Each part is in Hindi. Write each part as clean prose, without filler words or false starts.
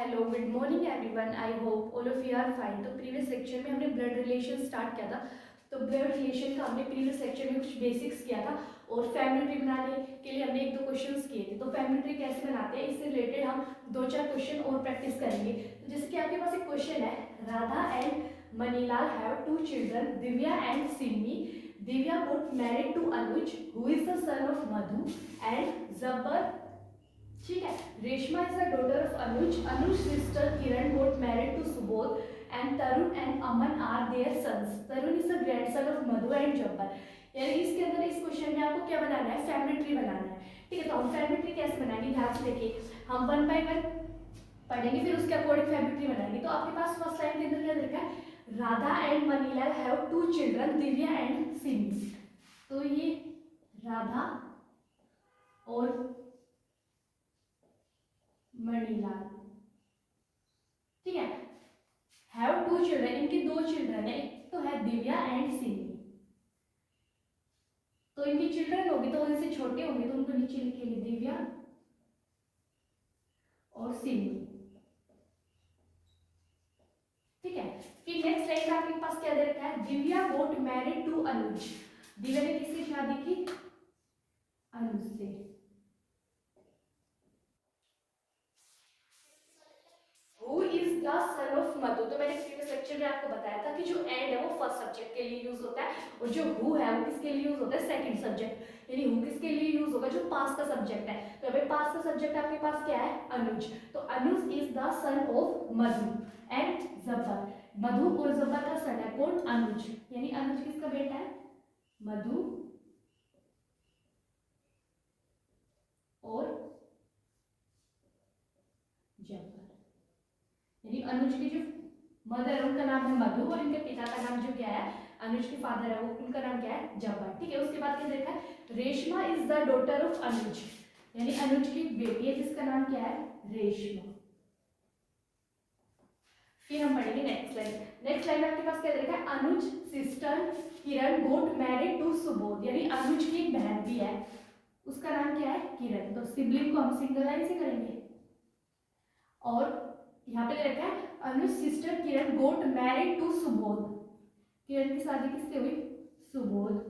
Hello good morning everyone. I hope all of you are fine. तो प्रीवियस सेक्शन में हमने ब्लड रिलेशन स्टार्ट किया था। तो ब्लड रिलेशन का हमने प्रीवियस सेक्शन में कुछ बेसिक्स किया था और फैमिली ट्री बनाने के लिए हमने एक दो क्वेश्चंस किए थे। तो फैमिली ट्री कैसे बनाते हैं इससे रिलेटेड हम दो चार क्वेश्चन और प्रैक्टिस करेंगे। तो जैसे कि आपके पास एक क्वेश्चन है, Radha and Manilal have two children, Divya and Simi. Divya got married to Anuj who is the son of Madhu and Zabbar। ठीक है, Reshma is the daughter of Anuj. Anuj sister Kiran got married to Subodh and Tarun and Aman are their sons। Tarun is the grandson of Madhu and Jabbar। यानी इसके अंदर इस क्वेश्चन में आपको क्या बनाना है, फैमिली ट्री बनाना है। ठीक है, तो हम फैमिली ट्री कैसे बनाएंगे, ध्यान से देखिए। हम वन बाय वन पढ़ेंगे, फिर उसके अकॉर्डिंग फैमिली ट्री बनाएंगे। तो आपके पास फर्स्ट लाइन के अंदर क्या लिखा है, Radha and Manilal have two children, Divya and Simi. तो ये राधा और मणिलाल, ठीक है, हैव टू चिल्ड्रन, इनके दो चिल्ड्रन है, एक तो है दिव्या एंड सिमी। तो इनकी चिल्ड्रन होगी तो उनसे छोटे होंगे तो उनको नीचे लिखेंगे दिव्या और सिमी। ठीक है, फिर नेक्स्ट लाइन आपके पास क्या दे रखा है, दिव्या गोट मैरिड टू अनुज। दिव्या ने किससे शादी की, अनुज से। Who is the son of मधु। तो मैंने प्रीवियस लेक्चर में आपको बताया था कि जो एंड है वो फर्स्ट सब्जेक्ट के लिए यूज होता है और जो हु है वो किसके लिए यूज होता है, सेकंड सब्जेक्ट। यानी हु किसके लिए यूज होगा, जो पास का सब्जेक्ट है। तो अभी पास का सब्जेक्ट आपके पास क्या है, अनुज। तो Anuj is the son of Madhu and Jabbar. Madhu और जब्बर का सन है कौन, अनुज। यानी अनुज किसका बेटा है, मधु और जब्बर। यानी अनुज की जो मदर है उनका नाम है मधु और इनके पिता का नाम जो क्या है, अनुज के फादर है वो उनका नाम क्या है, जब्बार। ठीक है, उसके बाद क्या देखा है, Reshma is the daughter of Anuj. यानी अनुज की बेटी है जिसका नाम क्या है, रेशमा। फिर हम पढ़ेंगे नेक्स्ट लाइन। नेक्स्ट लाइन में आपके पास क्या देखा है, Anuj sister Kiran got married to Subodh. यानी अनुज की एक बहन भी है, उसका नाम क्या है, किरण। तो सिबलिंग को हम सिंगल लाइन से करेंगे। और यहाँ पे लिखा है Anuj sister Kiran got married to Subodh. Kiran की शादी किससे हुई, Subodh.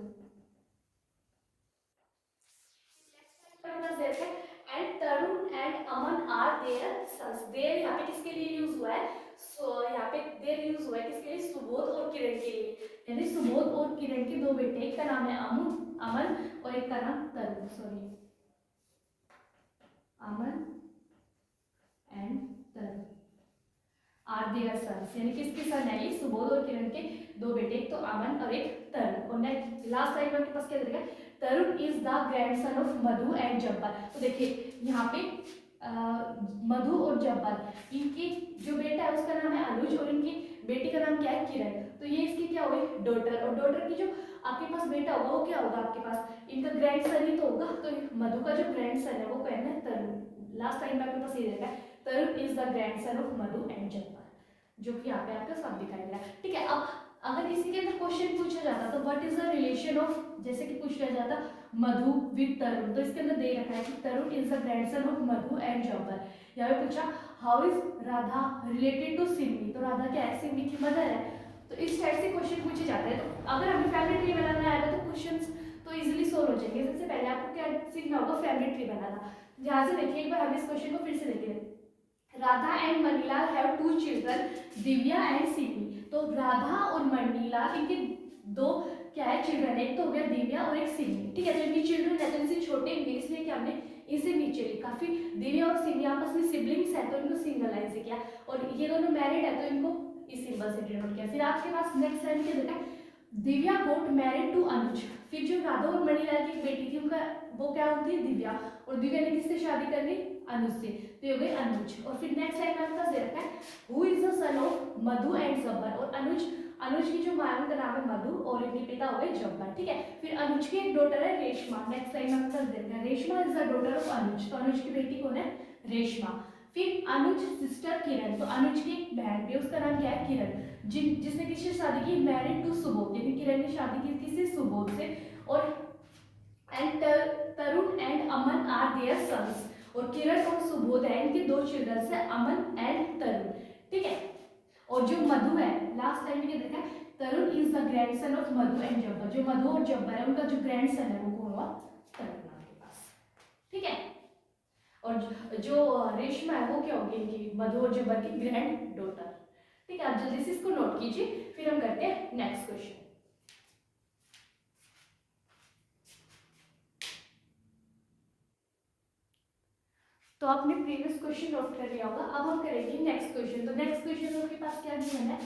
And Tarun and Aman are their sons. Their यहाँ पे किसके लिए यूज हुआ है, सो यहाँ पे देयर यूज हुआ है किसके लिए, सुबोध और किरण के लिए। यानी सुबोध और किरण के दो बेटे, एक का नाम है अमन और एक का नाम Tarun, sorry Aman and Tarun are their sons. यानी किसके सन है ये, सुबोध और किरण के दो बेटे, एक तो अमन और एक तरुण। और नेक्स्ट लास्ट लाइन में आपके पास क्या दिया है, Tarun is the grandson of Madhu and Jabbar. तो देखिए यहाँ पे मधु और जब्बार, इनकी जो बेटा है उसका नाम है अनुज और इनकी बेटी का नाम क्या है, किरण। तो ये इसकी क्या हुई, डॉटर। और डॉटर की जो आपके पास बेटा होगा वो क्या होगा आपके पास, इनका ग्रैंडसन ही तो होगा। तो मधु का जो ग्रैंडसन है वो कहना है तरुण। लास्ट टाइम में आपके पास ये देखा है, Tarun is the grandson of Madhu and Jabbar, जो कि यहाँ पे आपका सब दिखाई दे रहा है। ठीक है, अब अगर इसी के अंदर क्वेश्चन पूछा जाता तो what is the relation of, जैसे कि पूछा जाता मधु विद तरुण, तो इसके अंदर दे रखा है कि Tarun is the grandson of Madhu and Jabbar. यहाँ पे पूछा how is Radha related to Simi, तो राधा क्या है, सिमी की मदर है। तो इस टाइप से क्वेश्चन पूछे जाते हैं। तो अगर हमें फैमिली ट्री बनाना आएगा तो क्वेश्चंस तो इजीली सोल्व हो जाएंगे। सबसे पहले आपको क्या सीखना होगा, फैमिली ट्री बनाना। ध्यान से देखिए एक बार, हम इस क्वेश्चन को फिर से देखिए। Radha and Manilal have two children, Divya and Simi. तो राधा और मणिलाल इनके दो क्या है, चिल्ड्रन है, एक तो हो गया दिव्या और एक सिमी। ठीक है, तो इनकी चिल्ड्रन है तो इनसे छोटे होंगे, इसलिए कि हमने इसे नीचे लिखा। फिर दिव्या और सिमी आपस में सिबलिंग्स है तो इनको सिंगल लाइन से किया, और ये दोनों मैरिड है तो इनको इस सिंबल से डिनोट किया। फिर आपके पास नेक्स्ट लाइन क्या देखा, दिव्या गोट मैरिड टू अनुज। फिर जो राधा और मणिलाल की एक बेटी थी उनका वो क्या होती है, दिव्या, और दिव्या ने किससे शादी कर ली, अनुज से। तो ये हो गई अनुज। और फिर नेक्स्ट लाइन में आपके पास दे रखा है who is the son of Madhu and Jabbar. और अनुज की जो मां का नाम है मधु और इनके पिता हो गए जब्बार। ठीक है, फिर अनुज की एक डॉटर है रेशमा। नेक्स्ट लाइन में आपके पास दे रखा है Reshma is the daughter of Anuj. तो अनुज की बेटी कौन है, रेशमा। फिर अनुज सिस्टर किरण, तो अनुज की एक बहन भी है उसका नाम क्या है, किरण, जिसने किससे शादी की, मैरिड टू सुबोध। यानी किरण ने शादी की किससे, सुबोध से। और and Tarun and Aman are their sons. और किरण और सुबोध है, इनके दो चिल्ड्रन है अमन एंड तरुण, ठीक है। और जो मधु है, लास्ट टाइम में क्या देखा है, Tarun is the grandson of Madhu and Jabbar, जो मधु और जब्बर है उनका जो ग्रैंडसन है वो कौन हुआ, तरुण आपके पास, ठीक है। और जो रेशमा है वो क्या होगी, इनकी मधु और जब्बर की ग्रैंड डॉटर, ठीक है। आप जल्दी से इसको नोट कीजिए, फिर हम करते हैं नेक्स्ट क्वेश्चन। तो आपने प्रीवियस क्वेश्चन नोट कर लिया होगा, अब हम करेंगे नेक्स्ट क्वेश्चन। तो नेक्स्ट क्वेश्चन आपके पास क्या गिवन है,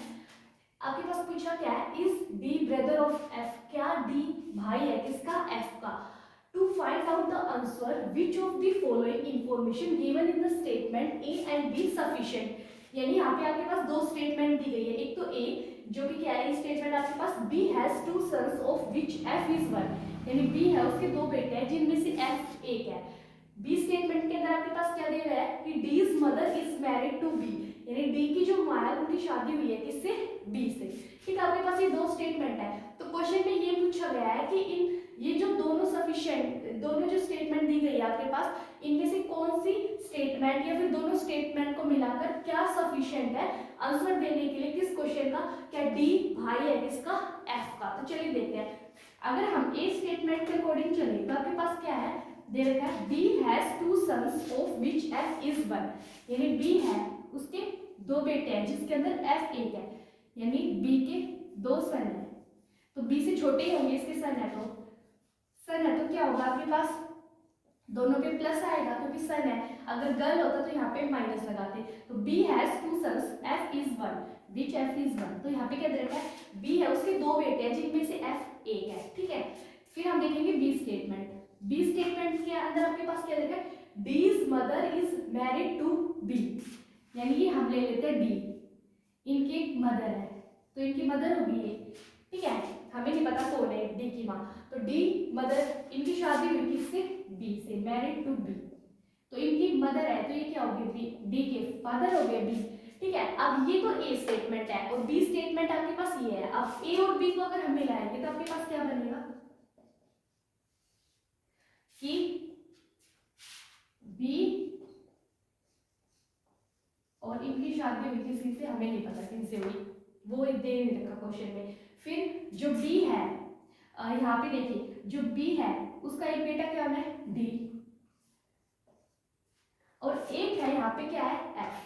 आपके पास पूछा क्या है, is D brother of F, क्या डी भाई है किसका, एफ का। To find out the answer which of the following information given in the statement A and B sufficient. यानी यहाँ पे आपके पास दो स्टेटमेंट दी गई है, एक तो ए जो कि क्या है स्टेटमेंट आपके पास, B has two sons of which F is one, यानी बी है उसके दो बेटे हैं जिनमें से एफ एक है। बी स्टेटमेंट के अंदर आपके पास क्या दिया गया है कि D's mother is married to B, यानी डी की जो मां है उनकी शादी हुई है किससे, बी से, ठीक है। आपके पास ये दो स्टेटमेंट है, तो क्वेश्चन में ये पूछा गया है कि इन ये जो दोनों सफिशिएंट, दोनों जो स्टेटमेंट दी गई है आपके पास, इनमें से कौन सी स्टेटमेंट या फिर दोनों स्टेटमेंट को मिलाकर क्या सफिशिएंट है आंसर देने के लिए किस क्वेश्चन का, क्या डी भाई है किसका, एफ का। तो चलिए देखते हैं, अगर हम ए स्टेटमेंट के अकॉर्डिंग चले तो आपके पास क्या है दे रखा है, B has two sons of which F is one, यानी बी है उसके दो बेटे हैं जिसके अंदर एफ एक है, यानी बी के दो सन है, तो बी से छोटे ही होंगे इसके सन है, तो सन है तो क्या होगा आपके पास दोनों पे प्लस आएगा क्योंकि सन है, अगर गर्ल होता तो यहाँ पे माइनस लगाते। तो B has two sons F is one which F is one, तो यहाँ पे क्या दे रखा है, बी है उसके दो बेटे हैं जिनमें से एफ एक है, ठीक है। फिर हम देखेंगे बी स्टेटमेंट, बी स्टेटमेंट के अंदर आपके पास क्या देखा है, D's mother is married to B, यानी ये हम ले लेते हैं डी, इनकी मदर है तो इनकी मदर होगी ये, ठीक है, हमें नहीं पता कौन है डी की माँ, तो डी मदर इनकी शादी हुई किससे, बी से, मैरिड टू बी, तो इनकी मदर है तो ये क्या होगी बी, डी के फादर हो गए बी, ठीक है। अब ये तो ए स्टेटमेंट है और बी स्टेटमेंट आपके पास ये है, अब ए और बी को अगर हम मिलाएंगे तो आपके पास क्या बनेगा कि बी और इनकी शादी हुई किसी से, हमें नहीं पता किनसे हुई, वो दे नहीं रखा क्वेश्चन में। फिर जो बी है यहाँ पे देखिए जो बी है उसका एक बेटा क्या है डी, और एक है यहाँ पे क्या है एफ,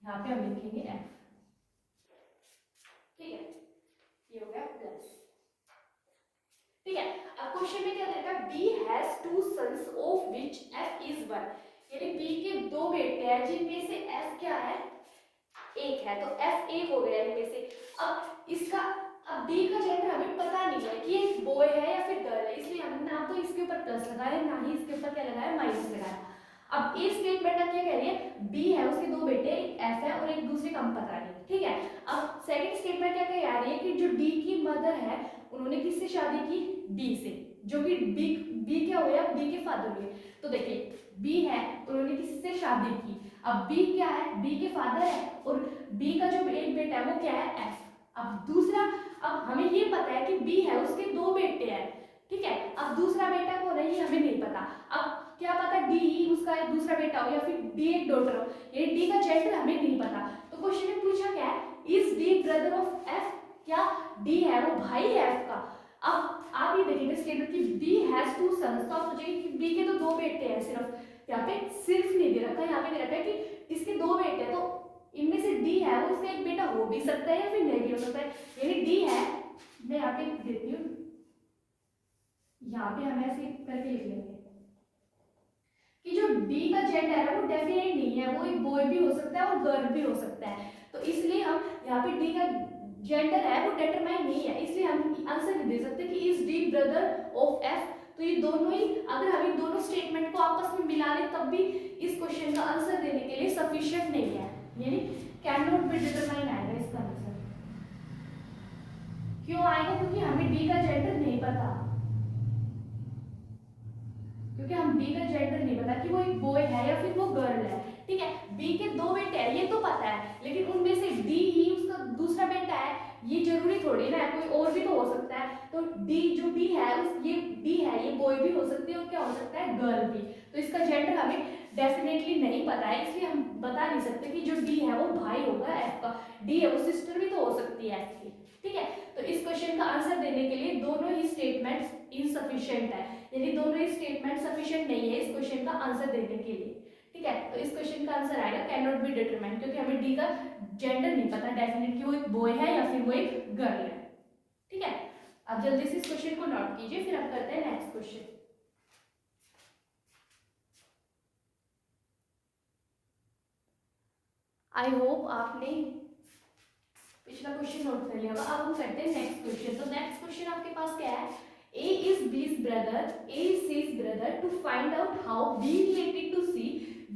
यहाँ पे हम लिखेंगे एफ, ठीक है, ये हो गया प्लस, ठीक है। अब क्वेश्चन में क्या देगा, B has two sons of which F is one, यानी बी के दो बेटे हैं जिनमें से एफ क्या है एक है, तो एफ एक हो गया इनमें से। अब इसका अब बी का जेंडर हमें पता नहीं है कि ये बॉय है या फिर गर्ल है, इसलिए हमने ना तो इसके ऊपर प्लस लगाया ना ही इसके ऊपर क्या लगाया माइनस लगाया। अब ए स्टेटमेंट क्या कह रही है, बी है उसके दो बेटे एक एफ है और एक दूसरे का हम पता नहीं, ठीक है। अब सेकंड स्टेटमेंट क्या कह रही है कि जो डी की मदर है उन्होंने किससे शादी की, बी से, जो कि बी क्या हुआ, बी के फादर हुए। तो देखिए बी है उन्होंने किससे शादी की, अब बी क्या है, बी के फादर है और बी का जो एक बेटा है वो क्या है एफ। अब दूसरा, अब हमें ये पता है कि बी है उसके दो बेटे हैं, ठीक है। अब दूसरा बेटा कौन है ये हमें नहीं पता, अब क्या पता डी ही उसका एक दूसरा बेटा हो या फिर डी एक डॉटर हो, ये डी का जेंडर हमें नहीं पता। तो क्वेश्चन में पूछा क्या है, is D brother of F, क्या डी है वो भाई है एफ का। अब आप ये देखेंगे स्टेटमेंट की बी हैज टू सन्स, तो आप सोचेंगे कि बी के तो दो बेटे हैं सिर्फ, यहाँ पे सिर्फ नहीं दे रखा, यहाँ पे दे रखा है कि इसके दो बेटे हैं, तो इनमें से डी है वो इसका एक बेटा हो भी सकता है या फिर नहीं भी हो सकता है, यानी डी है, मैं यहाँ पे देती हूँ, यहाँ पे हम ऐसे करके लिख लेंगे कि जो डी का जेंडर है वो डेफिनेट नहीं है, वो एक बॉय भी हो सकता है और गर्ल भी हो सकता है, तो इसलिए हम यहाँ पे डी का जेंडर है वो डिटरमाइन नहीं है, इसलिए हम आंसर नहीं दे सकते कि is D brother of F. तो ये दोनों ही, अगर हम इन दोनों स्टेटमेंट को आपस में मिला लें तब भी इस क्वेश्चन का आंसर देने के लिए सफिशिएंट नहीं है, यानी कैन नॉट बी डिटरमाइन आएगा इसका आंसर। क्यों आएगा, क्योंकि हमें डी का जेंडर नहीं पता, क्योंकि हम बी का जेंडर नहीं पता कि वो एक बॉय है या फिर वो गर्ल है, ठीक है। बी के दो बेटे हैं ये तो पता है, लेकिन उनमें से डी ही उसका दूसरा बेटा है ये जरूरी थोड़ी ना है, कोई और भी तो हो सकता है। तो डी जो बी है उस ये डी है ये बॉय भी हो सकती है और क्या हो सकता है गर्ल भी, तो इसका जेंडर हमें डेफिनेटली नहीं पता है, इसलिए हम बता नहीं सकते कि जो डी है वो भाई होगा एफ का, डी है वो सिस्टर भी तो हो सकती है एफ की, ठीक है। तो इस क्वेश्चन का आंसर देने के लिए दोनों ही स्टेटमेंट्स इनसफिशिएंट है, यानी दोनों ही स्टेटमेंट सफिशिएंट नहीं है इस क्वेश्चन का आंसर देने के लिए, ठीक है। तो इस क्वेश्चन का आंसर आएगा कैन नॉट बी डिटरमाइंड, क्योंकि हमें डी का जेंडर नहीं पता डेफिनेट कि वो एक बॉय है या फिर वो एक गर्ल है, ठीक है। अब जल्दी से इस क्वेश्चन को नोट कीजिए, फिर हम करते हैं नेक्स्ट क्वेश्चन। आई होप आपने पिछला क्वेश्चन नोट कर लिया होगा। अब हम करते हैं नेक्स्ट क्वेश्चन। तो नेक्स्ट क्वेश्चन आपके पास क्या है, A is B's brother, A is C's brother, to find out how B related to C,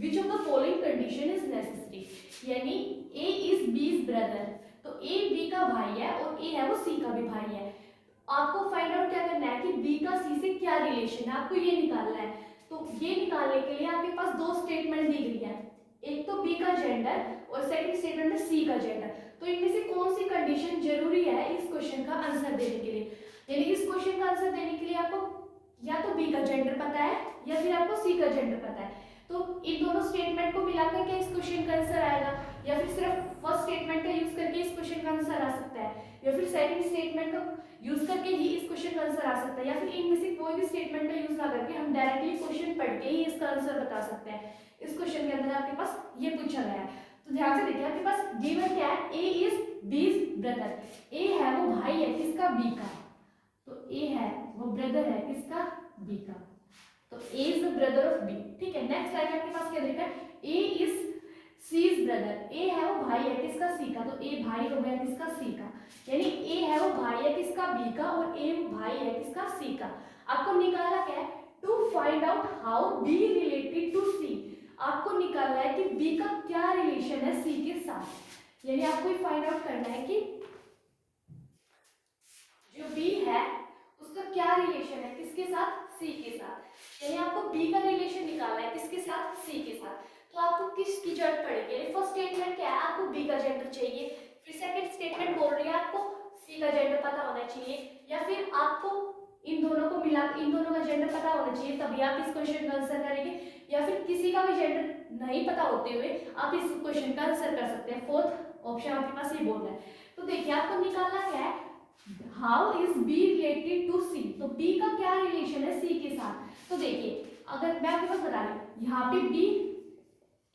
which of the following condition is necessary। यानी A is B's brother, तो A B का भाई है और A है वो C का भी भाई है। आपको फाइंड आउट क्या करना है कि B का C से क्या रिलेशन है, आपको ये निकालना है। तो ये निकालने के लिए आपके पास दो स्टेटमेंट दी गई है, एक तो B का जेंडर और सेकंड स्टेटमेंट में C का जेंडर। तो इनमें से कौन सी कंडीशन जरूरी है इस क्वेश्चन का आंसर देने के लिए, यानी इस क्वेश्चन का आंसर देने के लिए आपको या तो B का जेंडर पता है या फिर आपको C का जेंडर पता है। तो इन दोनों स्टेटमेंट को मिलाकर क्या इस क्वेश्चन का आंसर आएगा, या फिर सिर्फ फर्स्ट स्टेटमेंट का यूज करके इस क्वेश्चन का आंसर आ सकता है, या फिर सेकंड स्टेटमेंट का यूज करके ही इस क्वेश्चन का आंसर आ सकता है, या फिर इनमें से कोई भी स्टेटमेंट का यूज ना करके हम डायरेक्टली क्वेश्चन पढ़ के ही इसका आंसर बता सकते हैं। इस क्वेश्चन के अंदर आपके पास ये पूछा गया है, तो ध्यान से देखिए आपके पास गिवन क्या है, A is B's brother, A है वो भाई है किसका, B का, तो A है वो ब्रदर है किसका, B का, तो A is the brother of B, ठीक है। नेक्स्ट लाइन आपके पास क्या देखा है, A is C's brother, A है वो भाई है किसका, C का, तो A भाई हो गया किसका, C का, यानी A है वो भाई है किसका, B का, और A भाई है किसका, C का। आपको निकालना क्या है, to find out how B related to C, आपको निकालना है कि B का क्या रिलेशन है C के साथ, यानी आपको ये फाइंड आउट करना है कि जो B है उसका क्या रिलेशन है किसके साथ, C के साथ, यानी आपको B का रिलेशन निकालना है किसके साथ, C के साथ। तो आपको किसकी जरूरत पड़ेगी, फर्स्ट स्टेटमेंट क्या है, आपको B का जेंडर चाहिए, फिर सेकंड स्टेटमेंट बोल रही है आपको C का जेंडर पता होना चाहिए, या फिर आपको इन दोनों को मिला इन दोनों का जेंडर पता होना चाहिए, तभी आप इस क्वेश्चन का आंसर करेंगे, या फिर किसी का भी जेंडर नहीं पता होते हुए आप इस क्वेश्चन का आंसर कर सकते हैं। फोर्थ ऑप्शन आपके पास ये बोल रहा है। तो देखिए आपको निकालना क्या है, how is B related to C, तो B का क्या रिलेशन है C के साथ। तो देखिए अगर मैं आपके पास बता रही यहाँ पे B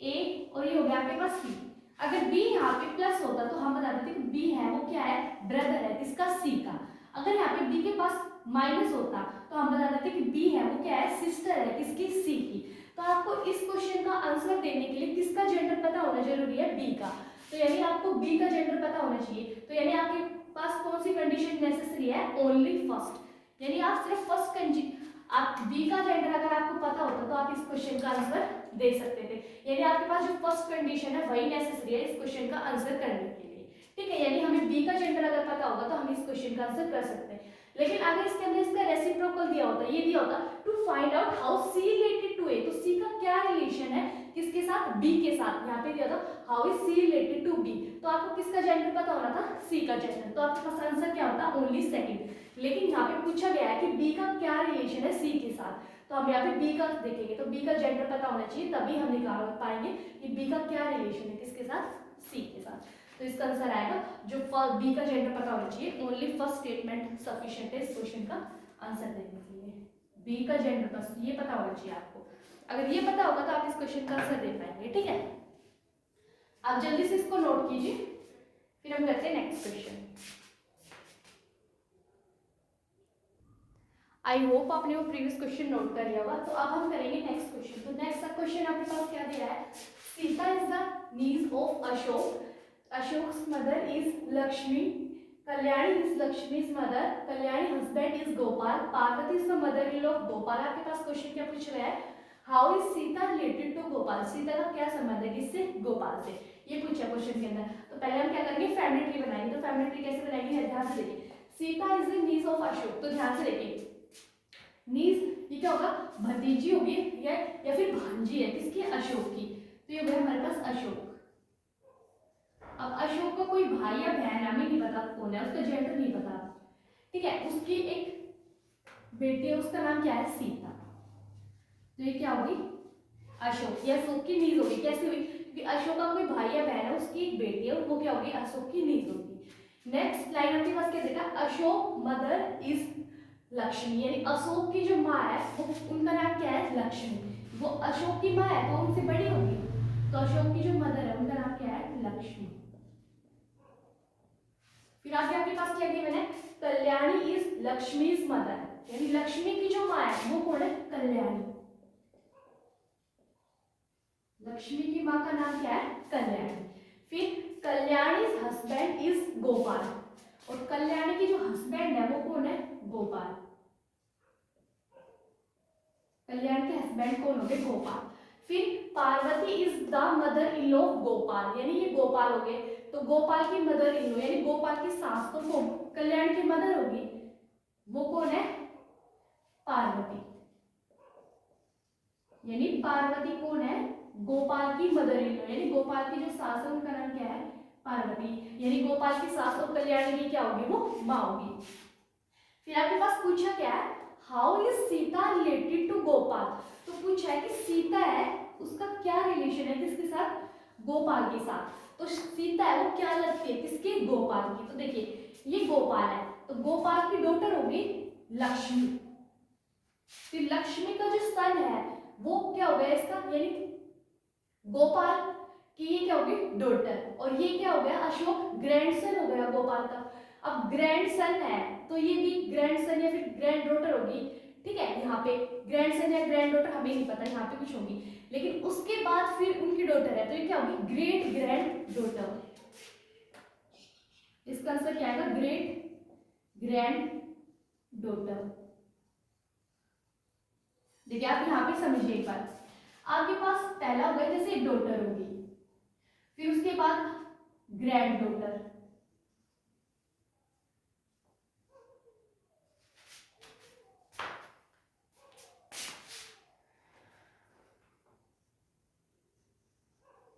A और ये हो गया आपके पास C, अगर B यहाँ पे प्लस होता तो हम बता देते कि B है वो क्या है, ब्रदर है किसका, C का। अगर यहाँ पे B के पास माइनस होता तो हम बता देते कि B है वो क्या है, सिस्टर है किसकी, C की। तो आपको इस क्वेश्चन का आंसर देने के लिए किसका जेंडर पता होना जरूरी है, B का। तो यानी आपको B का जेंडर पता होना चाहिए, तो यानी आपके पास कौन सी कंडीशन नेसेसरी है, ओनली फर्स्ट, यानी आप सिर्फ फर्स्ट कंडीशन, आप B का जेंडर अगर आपको पता होता तो आप इस क्वेश्चन का आंसर दे सकते थे, यानी आपके पास जो फर्स्ट कंडीशन है वही नेसेसरी है इस क्वेश्चन का आंसर करने के लिए, ठीक है। यानी हमें B का जेंडर अगर पता होगा तो हम इस क्वेश्चन का आंसर कर सकते हैं। लेकिन अगर इसके अंदर इसका रेसिप्रोकल दिया होता, ये दिया होता to find out how C related to A, तो C का क्या रिलेशन है किसके साथ, B के साथ। यहाँ पे दिया था how is C related to B, तो आपको किसका जेंडर पता होना था, C का जेंडर, तो आपके पास आंसर क्या होता, ओनली सेकंड। लेकिन यहाँ पे पूछा गया है कि B का क्या रिलेशन है C के साथ, तो हम यहाँ पे B का देखेंगे, तो B का जेंडर पता होना चाहिए, तभी हम निकाल पाएंगे कि B का क्या रिलेशन है किसके साथ, C के साथ। तो इसका आंसर आएगा जो B का जेंडर पता होना चाहिए, ओनली फर्स्ट स्टेटमेंट सफिशिएंट है इस क्वेश्चन का आंसर देने के लिए। B का जेंडर बस ये पता होना चाहिए आपको, अगर ये पता होगा तो आप इस क्वेश्चन का आंसर दे पाएंगे, ठीक है। आप जल्दी से इसको नोट कीजिए, फिर हम करते हैं नेक्स्ट क्वेश्चन। आई होप आपने वो प्रीवियस क्वेश्चन नोट कर लिया होगा। तो अब हम करेंगे नेक्स्ट क्वेश्चन। तो नेक्स्ट क्वेश्चन आपके पास क्या दिया है, Sita is the knees of Ashok, Ashok's mother is Lakshmi, Kalyani is Lakshmi's mother, Kalyani husband is Gopal, Parvati is the mother-in-law of Gopal। आपके पास क्वेश्चन क्या पूछ रहा है, How is Sita related to Gopal, Sita का क्या संबंध है किससे, गोपाल से, ये पूछा क्वेश्चन के अंदर। तो पहले हम क्या करेंगे, फैमिली ट्री बनाएंगे। तो फैमिली ट्री कैसे बनाएंगे, ध्यान से देखिए, Sita is the knees of Ashok, तो ध्यान से देखिए नीज ये क्या होगा, भतीजी होगी या फिर भांजी है किसकी, अशोक की, तो ये होगा हमारे पास अशोक। अब अशोक का कोई भाई या बहन हमें नहीं पता कौन है, उसका जेंडर नहीं पता, ठीक है। उसकी एक बेटी है, उसका नाम क्या है, सीता। तो ये क्या होगी, अशोक। ये अशोक की नीज होगी। कैसे हुई, क्योंकि अशोक का कोई भाई या बहन है, उसकी एक बेटी है, वो क्या होगी, अशोक की नीज होगी। नेक्स्ट लाइन आपके पास क्या देगा, अशोक मदर इज लक्ष्मी, यानी अशोक की जो माँ है वो, उनका नाम क्या है, लक्ष्मी। वो अशोक की माँ है तो उनसे बड़ी होगी, तो अशोक की जो मदर है उनका नाम क्या है, लक्ष्मी। फिर आगे आपके पास क्या दिया मैंने, कल्याणी इज लक्ष्मीज मदर, यानी लक्ष्मी की जो माँ है वो कौन है, कल्याणी। लक्ष्मी की माँ का नाम क्या है, कल्याणी। फिर कल्याणी हस्बैंड इज गोपाल, और कल्याणी की जो हस्बैंड है वो कौन है, गोपाल। कल्याण के हस्बैंड कौन हो गए, गोपाल। फिर Parvati is the mother in law of Gopal, यानी ये गोपाल हो गए, तो गोपाल की मदर इन लॉ यानी गोपाल की सास तो कौन, कल्याण की मदर होगी, वो कौन है, पार्वती। यानी पार्वती कौन है, गोपाल की मदर इन लॉ, यानी गोपाल की जो सास है उनका नाम क्या है, पार्वती। यानी गोपाल की सास और कल्याणी की क्या होगी, वो माँ होगी। फिर आपके पास पूछा क्या है, how is Sita related to Gopal, तो पूछा है कि सीता है उसका क्या रिलेशन है किसके साथ, गोपाल के साथ। तो सीता है वो क्या लगती है किसकी, गोपाल की। तो देखिए ये गोपाल है, तो गोपाल की डॉटर होगी लक्ष्मी। फिर लक्ष्मी का जो सन है वो क्या हो गया इसका, यानी गोपाल की ये क्या होगी, डॉटर, और ये क्या हो गया, अशोक ग्रैंडसन हो गया गोपाल का। अब ग्रैंडसन है तो ये भी ग्रैंडसन या फिर ग्रैंड डॉटर होगी, ठीक है। यहाँ पे ग्रैंडसन या ग्रैंड डॉटर हमें नहीं पता, यहाँ पे कुछ होगी, लेकिन उसके बाद फिर उनकी डॉटर है तो ये क्या होगी, ग्रेट ग्रैंड डॉटर। इसका आंसर क्या आएगा, ग्रेट ग्रैंड डॉटर। देखिए आप यहाँ पे समझिए एक बार, आपके पास पहला होगा जैसे डॉटर होगी, फिर उसके बाद ग्रैंड डॉटर,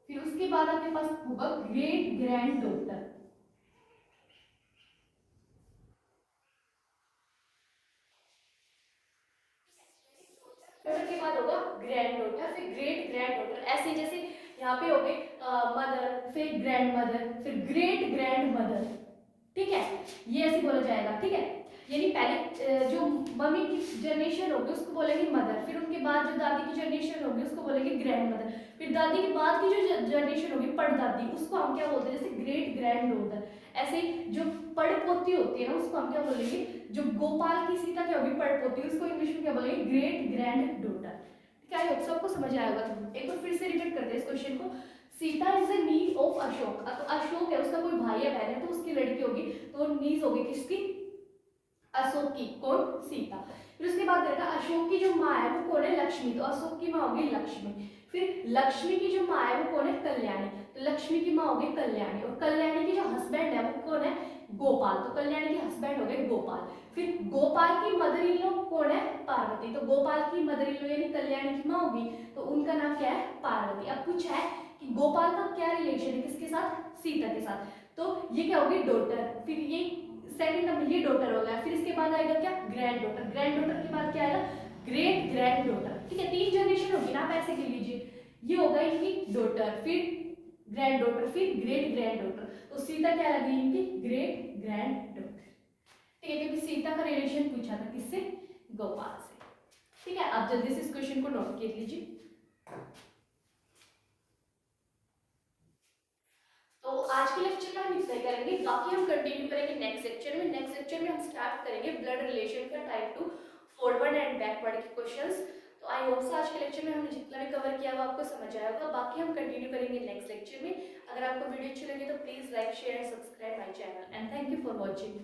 फिर उसके बाद आपके पास होगा ग्रेट ग्रैंड डॉटर, डॉटर के बाद होगा ग्रैंड डॉटर, फिर ग्रेट ग्रैंड डॉटर, ऐसे जैसे यहाँ पे हो गए मदर, फिर ग्रैंड मदर, फिर ग्रेट ग्रैंड मदर, ठीक है। ये ऐसे बोला जाएगा, ठीक है। यानी पहले जो मम्मी की जनरेशन होगी उसको बोलेंगे मदर, फिर उनके बाद जो दादी की जनरेशन होगी उसको बोलेंगे ग्रैंड मदर, फिर दादी के बाद की जो जनरेशन होगी पड़दादी, उसको हम क्या बोलते हैं, जैसे ग्रेट ग्रैंड डॉटर। ऐसे जो पड़पोती होती है ना उसको हम क्या बोलेंगे, जो गोपाल की सीता क्या होगी, पड़पोती, उसको इंग्लिश में क्या बोलेंगे, ग्रेट ग्रैंड डॉटर। क्या आई होप सबको समझ आया होगा। एक बार फिर से रिपीट करते हैं इस क्वेश्चन को, Sita is a knees of Ashok, तो अशोक है उसका कोई भाई या बहन है तो उसकी लड़की होगी, तो नीज होगी किसकी, अशोक की, कौन, सीता। फिर उसके बाद रहेगा अशोक की जो माँ है वो कौन है, लक्ष्मी, तो अशोक की माँ होगी लक्ष्मी। फिर लक्ष्मी की जो माँ है वो कौन है, कल्याणी, तो लक्ष्मी की माँ होगी कल्याणी, और कल्याणी की जो हस्बैंड है वो कौन है, गोपाल, तो कल्याणी के हस्बैंड हो गए गोपाल। फिर गोपाल की मदर इन लॉ कौन है, पार्वती, तो गोपाल की मदर इन लॉ यानी कल्याणी की माँ होगी, तो उनका नाम क्या है, पार्वती। अब पूछा है कि गोपाल का क्या रिलेशन है किसके साथ, सीता के साथ, तो ये क्या होगी, डॉटर। फिर ये सेकंड नंबर ये डॉटर हो गया, फिर इसके बाद आएगा क्या, ग्रैंड डॉटर, ग्रैंड डॉटर के बाद क्या आएगा, ग्रेट ग्रैंड डॉटर, ठीक है। तीन जनरेशन होगी ना, आप ऐसे गिन लीजिए, ये होगा इनकी डॉटर, फिर ग्रैंड डॉटर, फिर ग्रेट ग्रैंड डॉटर, तो सीता क्या लगी इनकी, ग्रेट ग्रैंड डॉटर, ठीक है, क्योंकि सीता का रिलेशन पूछा था किससे, गोपाल से, ठीक है। आप जल्दी से इस क्वेश्चन को नोट कर लीजिए। तो आज के लेक्चर में हम इतना ही करेंगे, बाकी हम कंटिन्यू करेंगे नेक्स्ट लेक्चर में। नेक्स्ट लेक्चर में हम स्टार्ट करेंगे ब्लड रिलेशन का टाइप 2 फॉरवर्ड एंड बैकवर्ड के क्वेश्चंस। तो आई होप से आज के लेक्चर में हमने जितना भी कवर किया वो आपको समझ आया होगा, बाकी हम कंटिन्यू करेंगे नेक्स्ट लेक्चर में। अगर आपको वीडियो अच्छी लगी तो please like share and subscribe my channel, and thank you for watching.